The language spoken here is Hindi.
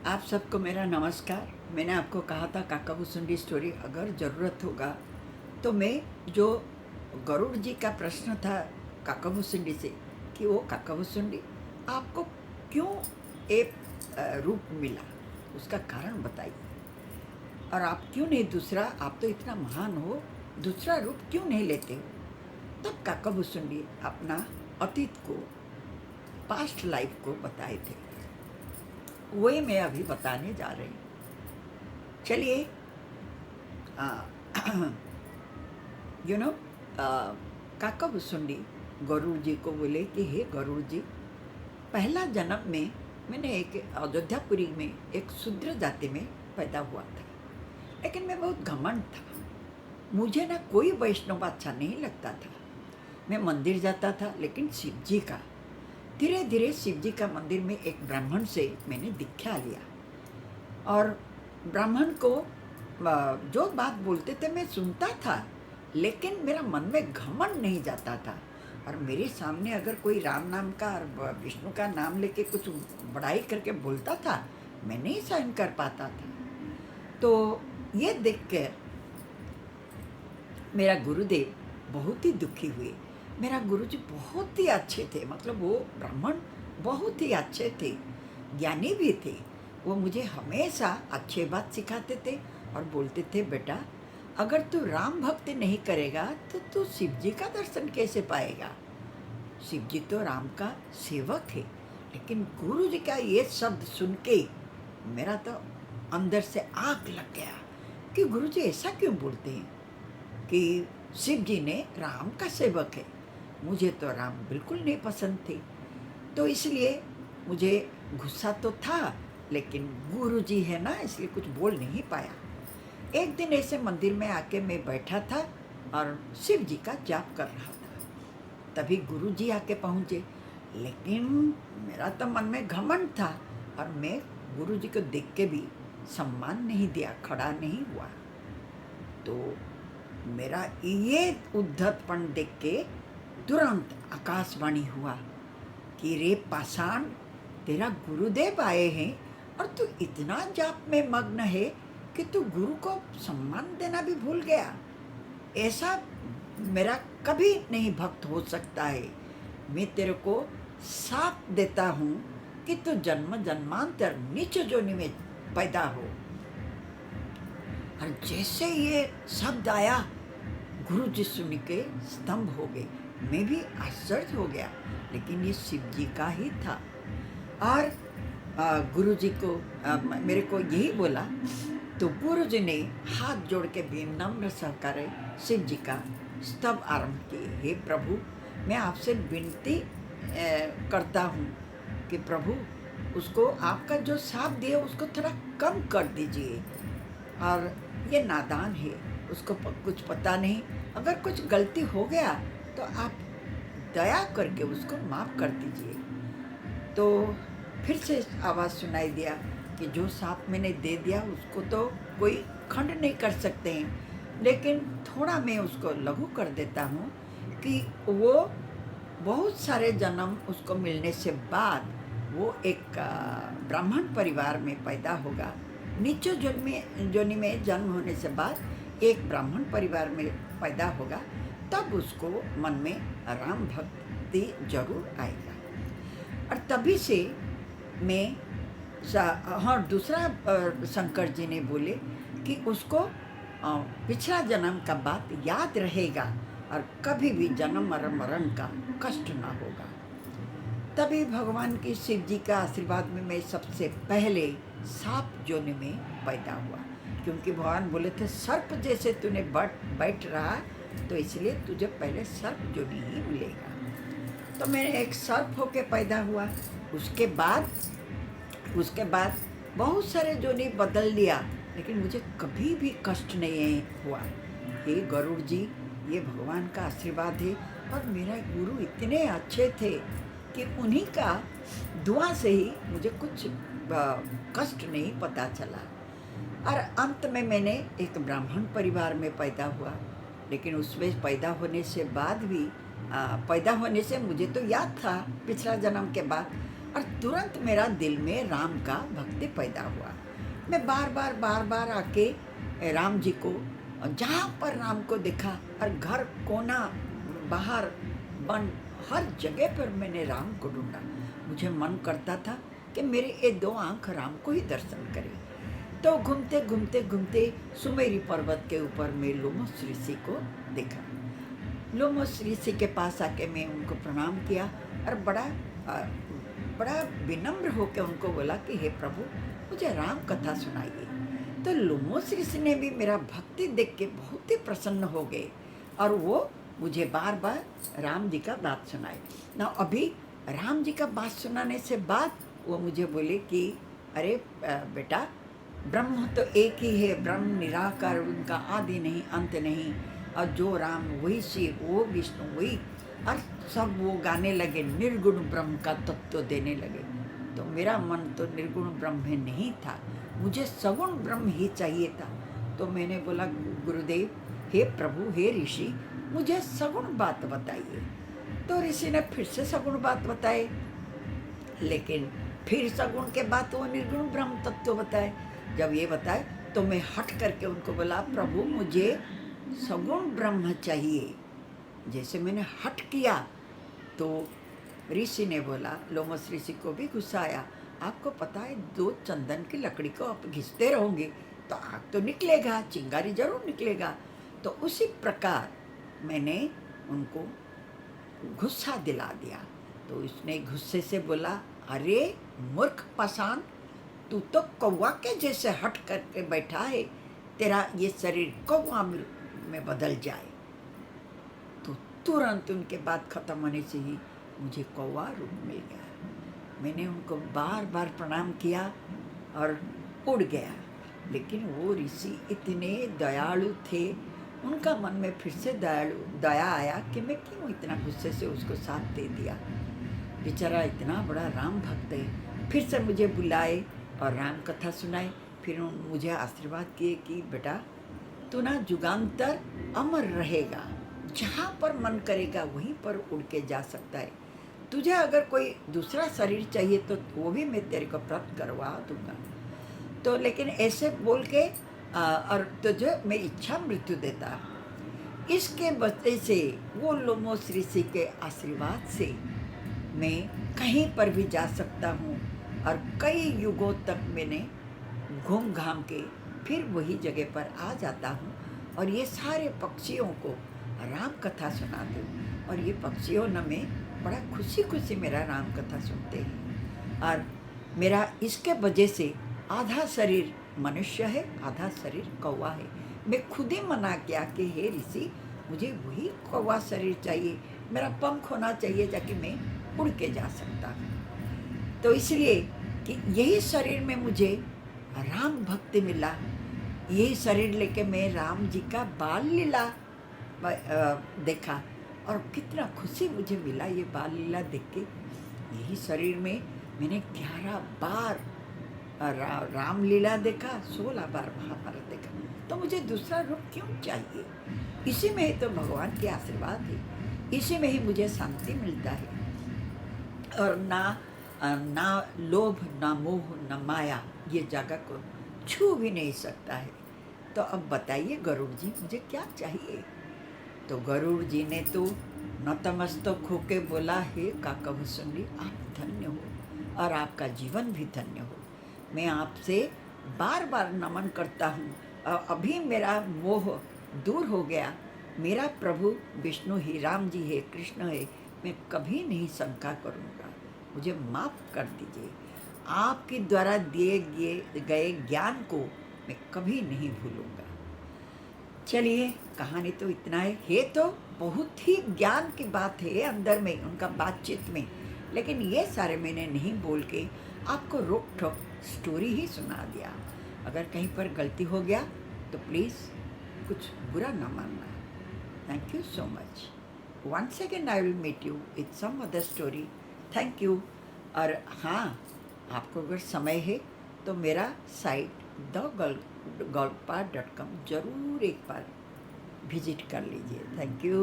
आप सबको मेरा नमस्कार। मैंने आपको कहा था काका भुसुंडी स्टोरी अगर ज़रूरत होगा तो मैं जो गरुड़ जी का प्रश्न था काका भुसुंडी से कि वो काका भुसुंडी आपको क्यों एक रूप मिला, उसका कारण बताइए। और आप क्यों नहीं दूसरा, आप तो इतना महान हो, दूसरा रूप क्यों नहीं लेते हो। तब काका भुसुंडी अपना अतीत को, पास्ट लाइफ को बताए थे। वही मैं अभी बताने जा रही हूँ। चलिए, यू नो काका भुसुंडी गरुड़ जी को बोले कि हे गरुड़ जी, पहला जन्म में मैंने एक अयोध्यापुरी में एक शूद्र जाति में पैदा हुआ था, लेकिन मैं बहुत घमंड था। मुझे ना कोई वैष्णव अच्छा नहीं लगता था। मैं मंदिर जाता था, लेकिन शिव जी का, धीरे धीरे शिव जी का मंदिर में एक ब्राह्मण से मैंने दीक्षा लिया। और ब्राह्मण को जो बात बोलते थे मैं सुनता था, लेकिन मेरा मन में घमंड नहीं जाता था। और मेरे सामने अगर कोई राम नाम का और विष्णु का नाम लेके कुछ बड़ाई करके बोलता था, मैं नहीं सहन कर पाता था। तो ये देख कर मेरा गुरुदेव बहुत ही दुखी हुए। मेरा गुरुजी बहुत ही अच्छे थे, मतलब वो ब्राह्मण बहुत ही अच्छे थे, ज्ञानी भी थे। वो मुझे हमेशा अच्छे बात सिखाते थे और बोलते थे, बेटा अगर तू राम भक्ति नहीं करेगा तो तू शिव जी का दर्शन कैसे पाएगा। शिव जी तो राम का सेवक है। लेकिन गुरु जी का ये शब्द सुन के मेरा तो अंदर से आग लग गया कि गुरु जी ऐसा क्यों बोलते हैं कि शिव जी ने राम का सेवक है। मुझे तो राम बिल्कुल नहीं पसंद थे। तो इसलिए मुझे गुस्सा तो था, लेकिन गुरु जी है ना, इसलिए कुछ बोल नहीं पाया। एक दिन ऐसे मंदिर में आके मैं बैठा था और शिव जी का जाप कर रहा था। तभी गुरु जी आके पहुँचे, लेकिन मेरा तो मन में घमंड था और मैं गुरु जी को देख के भी सम्मान नहीं दिया, खड़ा नहीं हुआ। तो मेरा ये उद्धतपन देख के तुरंत आकाशवाणी हुआ कि रे पाषाण, तेरा गुरुदेव आए हैं और तू इतना जाप में मग्न है कि तू गुरु को सम्मान देना भी भूल गया। ऐसा मेरा कभी नहीं भक्त हो सकता है। मैं तेरे को साथ देता हूँ कि तू जन्म जन्मांतर नीच योनि में पैदा हो। और जैसे ये शब्द आया, गुरु जी सुन के स्तंभ हो गए। मैं भी आश्चर्य हो गया, लेकिन ये शिव जी का ही था। और गुरु जी को मेरे को यही बोला, तो गुरु जी ने हाथ जोड़ के विनम्र सहकारे शिव जी का स्तव आरंभ किए। हे प्रभु, मैं आपसे विनती करता हूँ कि प्रभु उसको आपका जो साप दिए उसको थोड़ा कम कर दीजिए। और ये नादान है, उसको कुछ पता नहीं, अगर कुछ गलती हो गया तो आप दया करके उसको माफ़ कर दीजिए। तो फिर से आवाज़ सुनाई दिया कि जो सांप मैंने दे दिया उसको तो कोई खंड नहीं कर सकते हैं, लेकिन थोड़ा मैं उसको लघु कर देता हूँ कि वो बहुत सारे जन्म उसको मिलने से बाद वो एक ब्राह्मण परिवार में पैदा होगा। नीचे जोनि में जन्म होने से बाद एक ब्राह्मण परिवार में पैदा होगा, तब उसको मन में राम भक्ति जरूर आएगा। और तभी से मैं हाँ, दूसरा शंकर जी ने बोले कि उसको पिछला जन्म का बात याद रहेगा और कभी भी जन्म और मरण का कष्ट ना होगा। तभी भगवान की शिव जी का आशीर्वाद में मैं सबसे पहले सांप योनि में पैदा हुआ, क्योंकि भगवान बोले थे सर्प जैसे तूने बैठ रहा तो इसलिए तुझे पहले सर्प योनि ही मिलेगा। तो मैं एक सर्प होके पैदा हुआ। उसके बाद बहुत सारे योनि बदल लिया, लेकिन मुझे कभी भी कष्ट नहीं हुआ। हे गरुड़ जी, ये भगवान का आशीर्वाद है। और मेरा गुरु इतने अच्छे थे कि उन्हीं का दुआ से ही मुझे कुछ कष्ट नहीं पता चला। और अंत में मैंने एक ब्राह्मण परिवार में पैदा हुआ, लेकिन उसमें पैदा होने से बाद भी पैदा होने से मुझे तो याद था पिछला जन्म के बाद, और तुरंत मेरा दिल में राम का भक्ति पैदा हुआ। मैं बार बार आके राम जी को, जहाँ पर राम को देखा, और घर कोना बाहर वन हर जगह पर मैंने राम को ढूंढा। मुझे मन करता था कि मेरे ये दो आंख राम को ही दर्शन करे। तो घूमते घूमते घूमते सुमेरी पर्वत के ऊपर मैं लोमस ऋषि को देखा। लोमस ऋषि के पास आके मैं उनको प्रणाम किया और बड़ा विनम्र होकर उनको बोला कि हे प्रभु, मुझे राम कथा सुनाइए। तो लोमस ऋषि ने भी मेरा भक्ति देख के बहुत ही प्रसन्न हो गए और वो मुझे बार बार राम जी का बात सुनाए ना। अभी राम जी का बात सुनाने से बाद वो मुझे बोले कि अरे बेटा, ब्रह्म तो एक ही है, ब्रह्म निराकार, उनका आदि नहीं अंत नहीं, और जो राम वही शिव, वो विष्णु वही, और सब वो गाने लगे, निर्गुण ब्रह्म का तत्व देने लगे। तो मेरा मन तो निर्गुण ब्रह्म में नहीं था, मुझे सगुण ब्रह्म ही चाहिए था। तो मैंने बोला, गुरुदेव, हे प्रभु, हे ऋषि, मुझे सगुण बात बताइए। तो ऋषि ने फिर से सगुण बात बताए, लेकिन फिर सगुण के बाद वो निर्गुण ब्रह्म तत्व बताए। जब ये बताए तो मैं हट करके उनको बोला, प्रभु, मुझे सगुण ब्रह्म चाहिए। जैसे मैंने हट किया तो ऋषि ने बोला, लोमस ऋषि को भी गुस्सा आया, आपको पता है, दो चंदन की लकड़ी को आप घिसते रहोगे तो आग तो निकलेगा, चिंगारी जरूर निकलेगा। तो उसी प्रकार मैंने उनको गुस्सा दिला दिया। तो उसने गुस्से से बोला, अरे मूर्ख पाषाण, तू तो कौवा के जैसे हट करके बैठा है, तेरा ये शरीर कौवा में बदल जाए। तो तुरंत उनके बात खत्म होने से ही मुझे कौवा रूप मिल गया। मैंने उनको बार बार प्रणाम किया और उड़ गया। लेकिन वो ऋषि इतने दयालु थे, उनका मन में फिर से दया आया कि मैं क्यों इतना गुस्से से उसको साथ दे दिया। बेचारा इतना बड़ा राम भक्त है। फिर से मुझे बुलाए और राम कथा सुनाए। फिर मुझे आशीर्वाद किए कि बेटा, तू ना जुगांतर अमर रहेगा, जहाँ पर मन करेगा वहीं पर उड़ के जा सकता है। तुझे अगर कोई दूसरा शरीर चाहिए तो वो भी मैं तेरे को प्राप्त करवा दूंगा। तो लेकिन ऐसे बोल के और तुझे मैं इच्छा मृत्यु देता। इसके वजह से वो लोमस ऋषि के आशीर्वाद से मैं कहीं पर भी जा सकता हूँ और कई युगों तक मैंने घूम घाम के फिर वही जगह पर आ जाता हूँ और ये सारे पक्षियों को राम कथा सुनाती हूँ। और ये पक्षियों न में बड़ा खुशी खुशी मेरा राम कथा सुनते हैं। और मेरा इसके वजह से आधा शरीर मनुष्य है, आधा शरीर कौवा है। मैं खुद ही मना किया कि हे ऋषि, मुझे वही कौवा शरीर चाहिए, मेरा पंख होना चाहिए ताकि मैं उड़ के जा सकता हूँ। तो इसलिए कि यही शरीर में मुझे राम भक्ति मिला, यही शरीर लेके मैं राम जी का बाल लीला देखा और कितना खुशी मुझे मिला ये बाल लीला देख के। यही शरीर में मैंने 11 बार राम लीला देखा, 16 बार महाभारत देखा। तो मुझे दूसरा रूप क्यों चाहिए? इसी में ही तो भगवान के आशीर्वाद है, इसी में ही मुझे शांति मिलता है। और ना लोभ, ना मोह, ना माया ये जगह को छू भी नहीं सकता है। तो अब बताइए गरुड़ जी, मुझे क्या चाहिए? तो गरुड़ जी ने तो नतमस्तक होके बोला, हे काकभूषणी, आप धन्य हो और आपका जीवन भी धन्य हो। मैं आपसे बार बार नमन करता हूँ और अभी मेरा मोह दूर हो गया। मेरा प्रभु विष्णु ही, राम जी है, कृष्ण है, मैं कभी नहीं शंका करूँगा, मुझे माफ़ कर दीजिए। आपके द्वारा दिए गए ज्ञान को मैं कभी नहीं भूलूँगा। चलिए, कहानी तो इतना है तो बहुत ही ज्ञान की बात है अंदर में, उनका बातचीत में। लेकिन ये सारे मैंने नहीं बोल के आपको रोक ठोक स्टोरी ही सुना दिया। अगर कहीं पर गलती हो गया तो प्लीज़ कुछ बुरा ना मानना। Thank you so much. Once again I will meet you with some other story. Thank you. और हाँ, आपको अगर समय है तो मेरा साइट thegolpa.com ज़रूर एक बार विजिट कर लीजिए। Thank you.